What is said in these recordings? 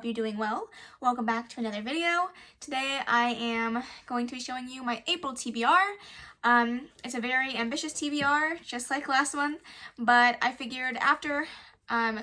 hope you're doing well. Welcome back to another video. Today I am going to be showing you my April TBR. It's a very ambitious TBR, just like last month, but I figured after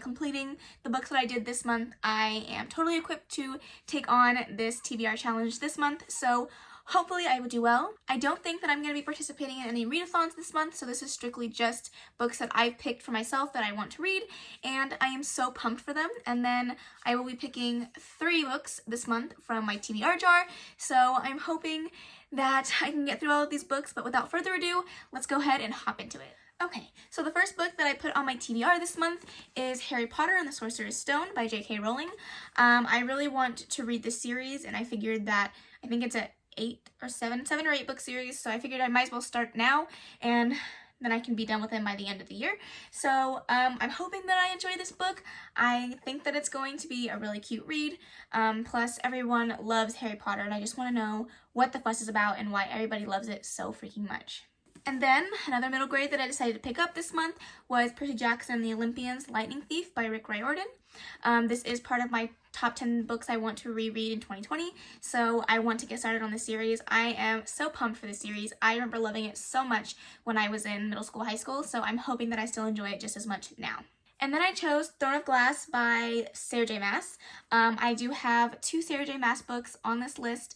completing the books that I did this month, I am totally equipped to take on this TBR challenge this month, so hopefully I will do well. I don't think that I'm going to be participating in any readathons this month, so this is strictly just books that I've picked for myself that I want to read, and I am so pumped for them. And then I will be picking 3 books this month from my TBR jar, so I'm hoping that I can get through all of these books, but without further ado, let's go ahead and hop into it. Okay, so the first book that I put on my TBR this month is Harry Potter and the Sorcerer's Stone by J.K. Rowling. I really want to read this series, and I figured that, I think it's a 7 or 8 book series, so I figured I might as well start now, and then I can be done with it by the end of the year. So I'm hoping that I enjoy this book. I think that it's going to be a really cute read, plus everyone loves Harry Potter, and I just want to know what the fuss is about and why everybody loves it so freaking much. And then, another middle grade that I decided to pick up this month was Percy Jackson and the Olympians, Lightning Thief by Rick Riordan. This is part of my top 10 books I want to reread in 2020, so I want to get started on this series. I am so pumped for this series. I remember loving it so much when I was in middle school, high school, so I'm hoping that I still enjoy it just as much now. And then I chose Throne of Glass by Sarah J. Maas. I do have 2 Sarah J. Maas books on this list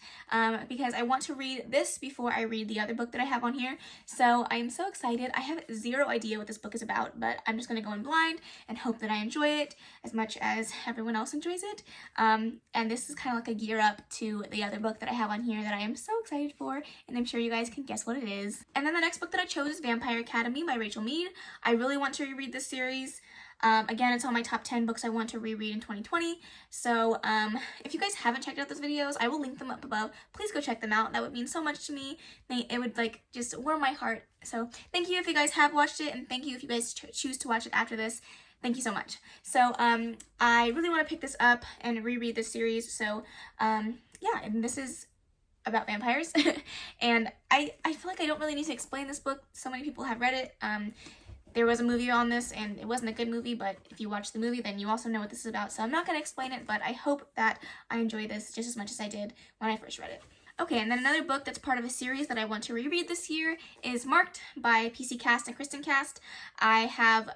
because I want to read this before I read the other book that I have on here. So I'm so excited. I have zero idea what this book is about, but I'm just going to go in blind and hope that I enjoy it as much as everyone else enjoys it. And this is kind of like a gear up to the other book that I have on here that I am so excited for, and I'm sure you guys can guess what it is. And then the next book that I chose is Vampire Academy by Rachel Mead. I really want to reread this series. Again, it's on my top 10 books I want to reread in 2020, so if you guys haven't checked out those videos, I will link them up above. Please go check them out. That would mean so much to me. It would just warm my heart. So thank you if you guys have watched it, and thank you if you guys choose to watch it after this. Thank you so much. So I really want to pick this up and reread this series, so yeah, and this is about vampires. And I feel like I don't really need to explain this book. So many people have read it. There was a movie on this, and it wasn't a good movie, but if you watch the movie, then you also know what this is about, so I'm not going to explain it, but I hope that I enjoy this just as much as I did when I first read it. Okay, and then another book that's part of a series that I want to reread this year is Marked by PC Cast and Kristen Cast. I have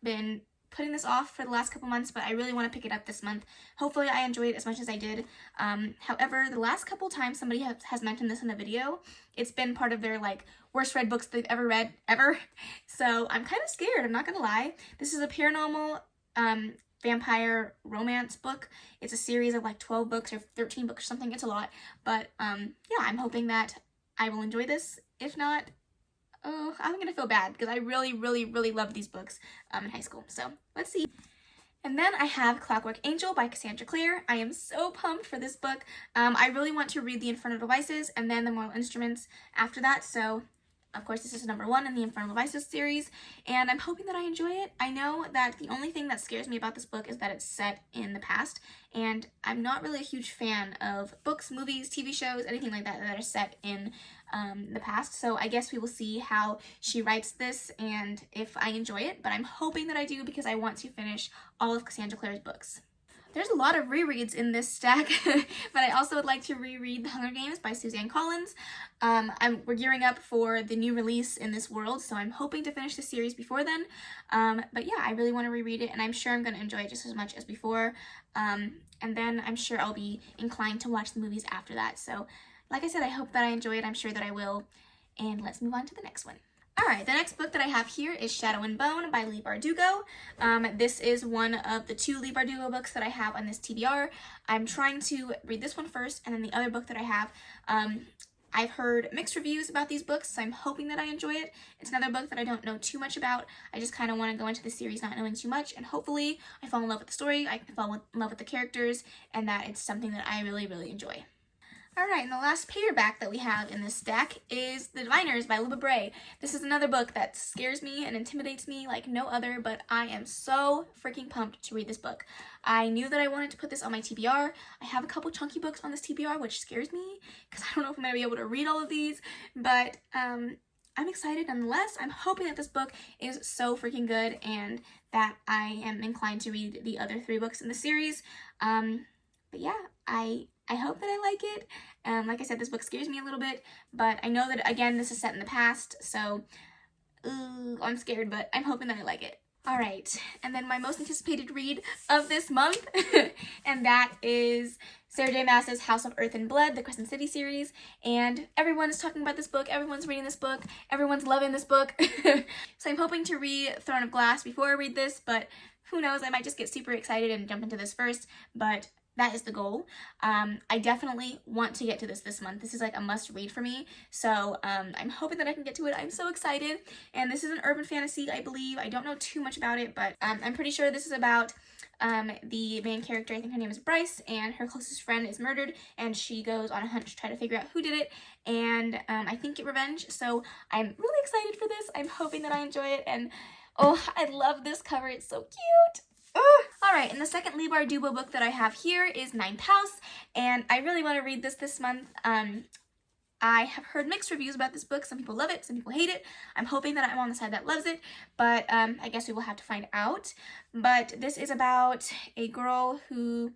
been putting this off for the last couple months, but I really want to pick it up this month. Hopefully I enjoy it as much as I did. However, the last couple times somebody has mentioned this in a video, it's been part of their worst read books they've ever read, ever. So I'm kind of scared, I'm not gonna lie. This is a paranormal vampire romance book. It's a series of 12 books or 13 books or something. It's a lot, but yeah, I'm hoping that I will enjoy this. If not, oh, I'm gonna feel bad because I really loved these books in high school. So let's see. And then I have Clockwork Angel by Cassandra Clare. I am so pumped for this book. I really want to read The Infernal Devices and then The Mortal Instruments after that. So of course this is number 1 in the Infernal Devices series, and I'm hoping that I enjoy it. I know that the only thing that scares me about this book is that it's set in the past, and I'm not really a huge fan of books, movies, TV shows, anything like that that are set in the past. So I guess we will see how she writes this and if I enjoy it, but I'm hoping that I do because I want to finish all of Cassandra Clare's books. There's a lot of rereads in this stack, but I also would like to reread The Hunger Games by Suzanne Collins. We're gearing up for the new release in this world, so I'm hoping to finish the series before then. But yeah, I really want to reread it, and I'm sure I'm going to enjoy it just as much as before. And then I'm sure I'll be inclined to watch the movies after that. So like I said, I hope that I enjoy it. I'm sure that I will. And let's move on to the next one. Alright, the next book that I have here is Shadow and Bone by Leigh Bardugo. This is one of the 2 Leigh Bardugo books that I have on this TBR. I'm trying to read this one first, and then the other book that I have. I've heard mixed reviews about these books, so I'm hoping that I enjoy it. It's another book that I don't know too much about. I just kind of want to go into the series not knowing too much, and hopefully I fall in love with the story, I fall in love with the characters, and that it's something that I really enjoy. Alright, and the last paperback that we have in this stack is The Diviners by Luba Bray. This is another book that scares me and intimidates me like no other, but I am so freaking pumped to read this book. I knew that I wanted to put this on my TBR. I have a couple chunky books on this TBR, which scares me because I don't know if I'm going to be able to read all of these, but I'm excited nonetheless. I'm hoping that this book is so freaking good and that I am inclined to read the other 3 books in the series. But yeah, I hope that I like it. Like I said, this book scares me a little bit, but I know that, again, this is set in the past, so I'm scared, but I'm hoping that I like it. All right, and then my most anticipated read of this month, and that is Sarah J. Maas's House of Earth and Blood, the Crescent City series, and everyone is talking about this book, everyone's reading this book, everyone's loving this book. So I'm hoping to read Throne of Glass before I read this, but who knows, I might just get super excited and jump into this first, but that is the goal. I definitely want to get to this month. This is like a must read for me. So I'm hoping that I can get to it. I'm so excited. And this is an urban fantasy, I believe. I don't know too much about it, but I'm pretty sure this is about the main character. I think her name is Bryce, and her closest friend is murdered, and she goes on a hunt to try to figure out who did it, and I think get revenge. So I'm really excited for this. I'm hoping that I enjoy it, and oh, I love this cover. It's so cute. Alright, and the second Leigh Bardugo book that I have here is Ninth House, and I really want to read this month. I have heard mixed reviews about this book. Some people love it, some people hate it. I'm hoping that I'm on the side that loves it, but I guess we will have to find out. But this is about a girl who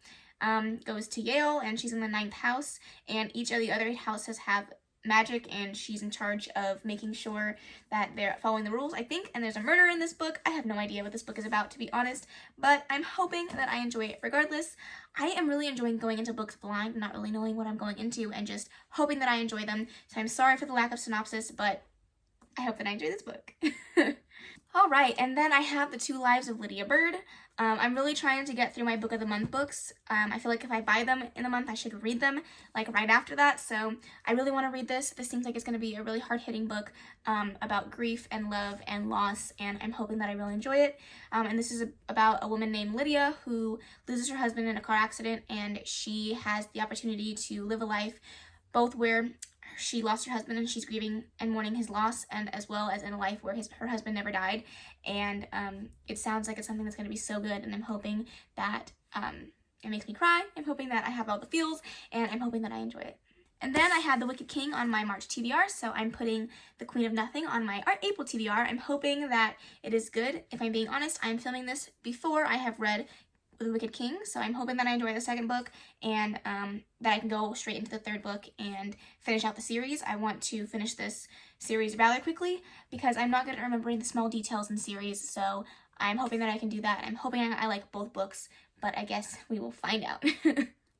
goes to Yale, and she's in the ninth house, and each of the other 8 houses have magic, and she's in charge of making sure that they're following the rules, I think. And there's a murder in this book. I have no idea what this book is about, to be honest, but I'm hoping that I enjoy it regardless. I am really enjoying going into books blind, not really knowing what I'm going into, and just hoping that I enjoy them. So I'm sorry for the lack of synopsis, but I hope that I enjoy this book. Alright, and then I have The 2 Lives of Lydia Bird. I'm really trying to get through my Book of the Month books. I feel like if I buy them in the month, I should read them like right after that. So I really want to read this. This seems like it's going to be a really hard-hitting book about grief and love and loss, and I'm hoping that I really enjoy it. And this is about a woman named Lydia who loses her husband in a car accident, and she has the opportunity to live a life both where she lost her husband and she's grieving and mourning his loss, and as well as in a life where her husband never died. And it sounds like it's something that's going to be so good, and I'm hoping that it makes me cry. I'm hoping that I have all the feels, and I'm hoping that I enjoy it. And then I had The Wicked King on my March TBR, so I'm putting The Queen of Nothing on my April TBR. I'm hoping that it is good. If I'm being honest, I'm filming this before I have read The Wicked King, so I'm hoping that I enjoy the second book, and that I can go straight into the third book and finish out the series. I want to finish this series rather quickly because I'm not good at remembering the small details in series, so I'm hoping that I can do that. I'm hoping I like both books, but I guess we will find out.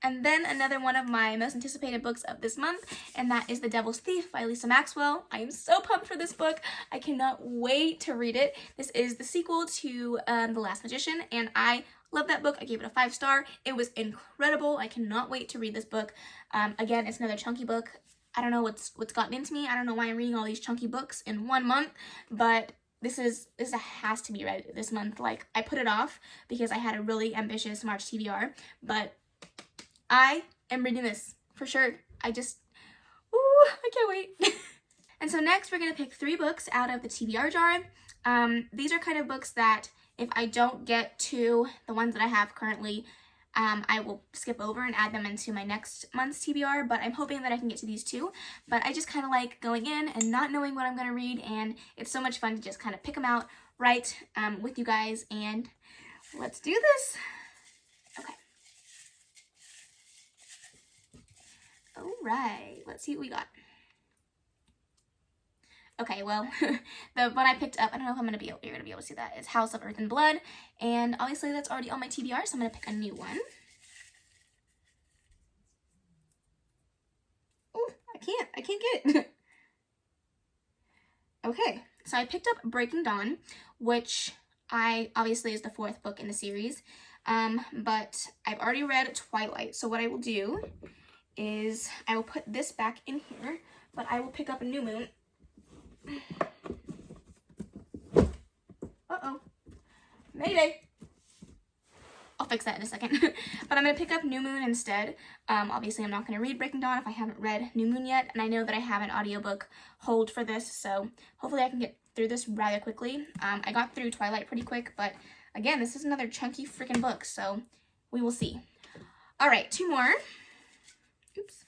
And then another one of my most anticipated books of this month, and that is The Devil's Thief by Lisa Maxwell. I am so pumped for this book. I cannot wait to read it. This is the sequel to The Last Magician, and I love that book. I gave it a 5-star. It was incredible. I cannot wait to read this book. Again, it's another chunky book. I don't know what's gotten into me. I don't know why I'm reading all these chunky books in 1 month, but this has to be read this month. Like, I put it off because I had a really ambitious March TBR, but I am reading this for sure. I can't wait. And so next we're going to pick 3 books out of the TBR jar. These are kind of books that if I don't get to the ones that I have currently, I will skip over and add them into my next month's TBR, but I'm hoping that I can get to these too. But I just kind of like going in and not knowing what I'm going to read, and it's so much fun to just kind of pick them out right with you guys, and let's do this. Okay. All right, let's see what we got. Okay, well, the one I picked up, I don't know if you're going to be able to see that, is House of Earth and Blood, and obviously that's already on my TBR, so I'm going to pick a new one. Oh, I can't get it. Okay, so I picked up Breaking Dawn, which obviously is the 4th book in the series, but I've already read Twilight, so what I will do is I will put this back in here, but I will pick up a New Moon. Uh-oh. Mayday. I'll fix that in a second. But I'm going to pick up New Moon instead. Obviously, I'm not going to read Breaking Dawn if I haven't read New Moon yet, and I know that I have an audiobook hold for this, so hopefully I can get through this rather quickly. I got through Twilight pretty quick, but again, this is another chunky freaking book, so we will see. Alright, 2 more. Oops.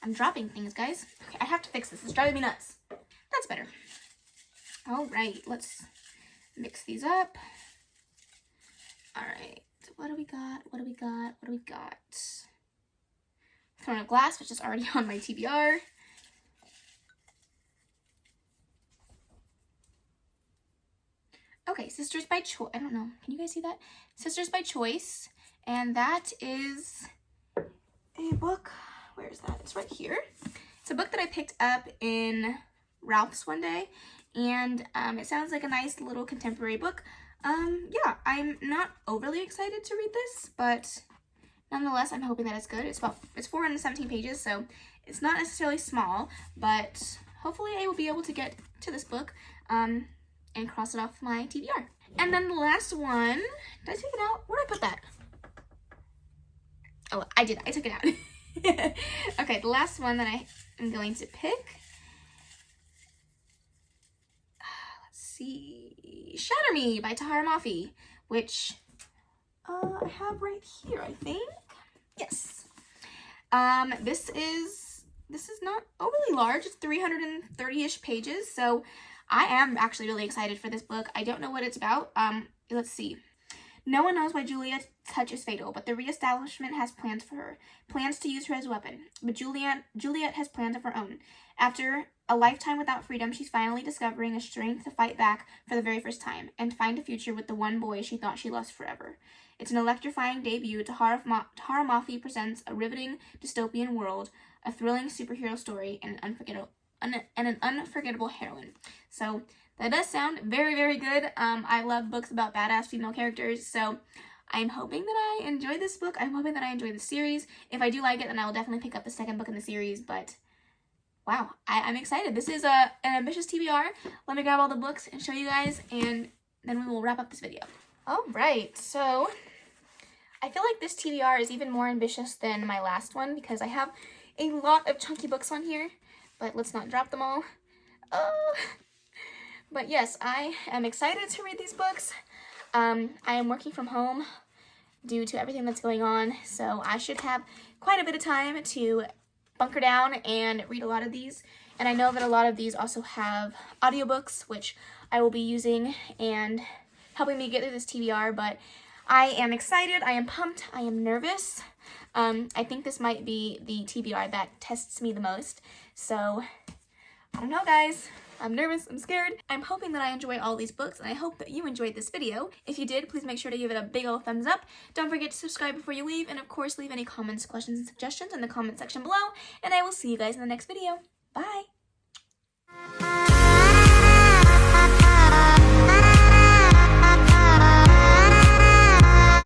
I'm dropping things, guys. Okay, I have to fix this. It's driving me nuts. That's better. All right, let's mix these up. All right, What do we got? What do we got? What do we got? Throne of Glass, which is already on my TBR. Okay, Sisters by Choice. I don't know. Can you guys see that? Sisters by Choice. And that is a book. Where is that? It's right here. It's a book that I picked up in Ralph's one day. And it sounds like a nice little contemporary book. Yeah, I'm not overly excited to read this, but nonetheless, I'm hoping that it's good. It's 417 pages, so it's not necessarily small, but hopefully I will be able to get to this book and cross it off my TBR. And then the last one, did I take it out? Where did I put that? Oh, I did. I took it out. Okay, the last one that I am going to pick. Let's see. Shatter Me by Tahara Mafi, which I have right here, I think. Yes. This is not overly large. It's 330-ish pages, so I am actually really excited for this book. I don't know what it's about. Let's see. No one knows why Juliet's touch is fatal, but the reestablishment has plans for her. Plans to use her as a weapon. But Juliet has plans of her own. After a lifetime without freedom, she's finally discovering a strength to fight back for the very first time and find a future with the one boy she thought she lost forever. It's an electrifying debut. Tahara Mafi presents a riveting dystopian world, a thrilling superhero story, and an unforgettable heroine. So that does sound very, very good. I love books about badass female characters, so I'm hoping that I enjoy this book. I'm hoping that I enjoy the series. If I do like it, then I will definitely pick up the second book in the series, but wow, I'm excited. This is an ambitious TBR. Let me grab all the books and show you guys, and then we will wrap up this video. All right, so I feel like this TBR is even more ambitious than my last one because I have a lot of chunky books on here, but let's not drop them all. But yes, I am excited to read these books. I am working from home due to everything that's going on, so I should have quite a bit of time to bunker down and read a lot of these. And I know that a lot of these also have audiobooks, which I will be using and helping me get through this TBR, but I am excited, I am pumped, I am nervous. I think this might be the TBR that tests me the most, so I don't know, guys. I'm nervous, I'm scared. I'm hoping that I enjoy all these books, and I hope that you enjoyed this video. If you did, please make sure to give it a big ol' thumbs up. Don't forget to subscribe before you leave, and of course, leave any comments, questions, and suggestions in the comment section below, and I will see you guys in the next video. Bye!